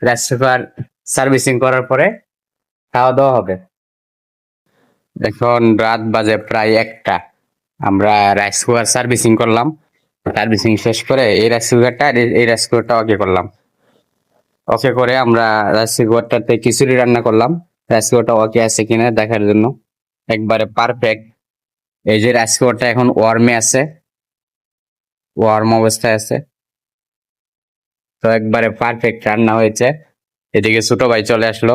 Rice cooker servicing করার পরে খাওয়া দাওয়া হবে। এখন রাত বাজে প্রায় 1টা। আমরা রাইস কুকার সার্ভিসিং করলাম। সার্ভিসিং শেষ করে এই রাইস কুকারটা আর এই রাইস কুকারটা ওকে করলাম। ওকে করে আমরা রাইস কুকারটাতে খিচুড়ি রান্না করলাম। রাইস কুকারটা ওকে আছে কিনা দেখার জন্য। একবারে পারফেক্ট। এই যে রাইস কুকারটা এখন ওয়ার্মে আছে, ওয়ার্ম অবস্থায় আছে। তো একবারে পারফেক্ট রান্না হয়েছে। এদিকে ছোট ভাই চলে আসলো,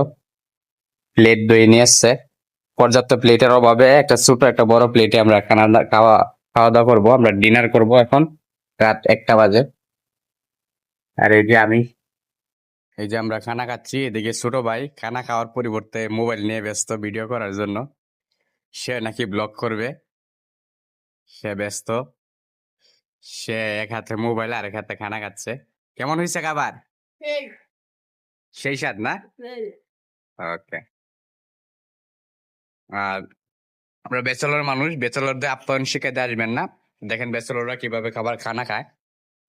প্লেট দই নিয়ে এসছে। পর্যাপ্ত প্লেটের অভাবে একটা ছোট একটা বড় প্লেটে আমরা খাওয়া খাওয়া দাওয়া করবো। আমরা ডিনার করব এখন রাত 1টা বাজে। আর এই যে আমরা খানা খাচ্ছি, এদিকে ছোট ভাই খানা খাওয়ার পরিবর্তে মোবাইল নিয়ে ব্যস্ত ভিডিও করার জন্য। সে নাকি ব্লগ করবে, সে ব্যস্ত। সে এক হাতে মোবাইল আর এক হাতে খানা খাচ্ছে। কেমন হয়েছে খাবার? সেই স্বাদ না? ওকে। আর আমরা ব্যাচেলর মানুষ, ব্যাচেলরদের আপ্যায়ন শিখাইতে আসবেন না। দেখেন ব্যাচেলররা কিভাবে খাবার খানা খায়।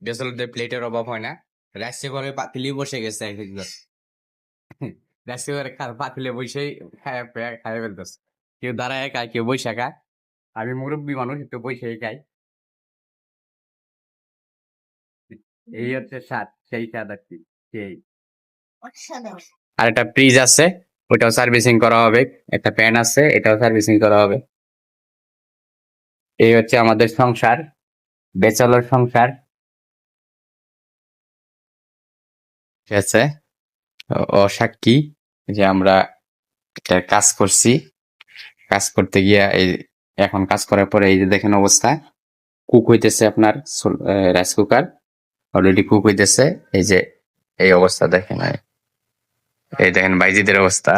ব্যাচেলরদের প্লেটের অভাব হয় না। রাইসে করে পাতিলি বসে গেছে একজন। রাইসে করে পাতিলে বসেই খায় ফেলতেছে। কেউ দাঁড়ায় খায়, কেউ বসে খায়। আমি মুরব্বী মানুষ, একটু বসেই খাই। এই হচ্ছে স্বাদ, সেই স্বাদ আর কি। সেই আর একটা ফ্রিজ আছে, ওটাও সার্ভিসিং করা হবে। একটা ফ্যান আছে, এটাও সার্ভিসিং করা হবে। এই হচ্ছে আমাদের সংসার, ব্যাচেলর সংসার। ঠিক আছে, অসাক্ষী যে আমরা একটা কাজ করছি। কাজ করতে গিয়া এই এখন কাজ করার পরে এই যে দেখেন অবস্থা, কুক হইতেছে আপনার রাইস কুকার অলরেডি কুক হইতেছে। এই যে এই অবস্থা দেখেন, এই দেখেন বাইজিদের অবস্থা।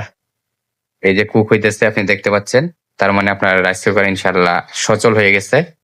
এই যে কুক হইতেছে আপনি দেখতে পাচ্ছেন, তার মানে আপনার রাইস কুকার ইনশাল্লাহ সচল হয়ে গেছে।